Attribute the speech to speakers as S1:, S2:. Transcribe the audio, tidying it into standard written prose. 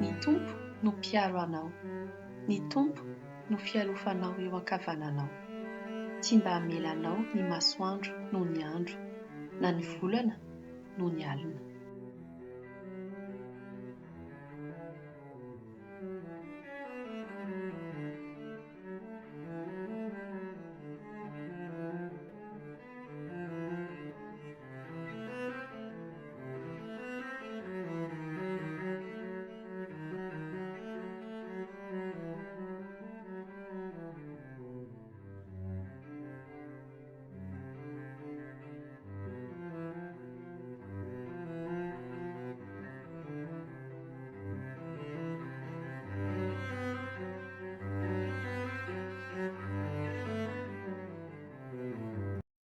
S1: Ny tompo no mpiaro anao. Ny tompo no fialofanao eo ankavananao. Tsy mba hamelanao ny masoandro noho ny andro, na ny volana noho ny alina.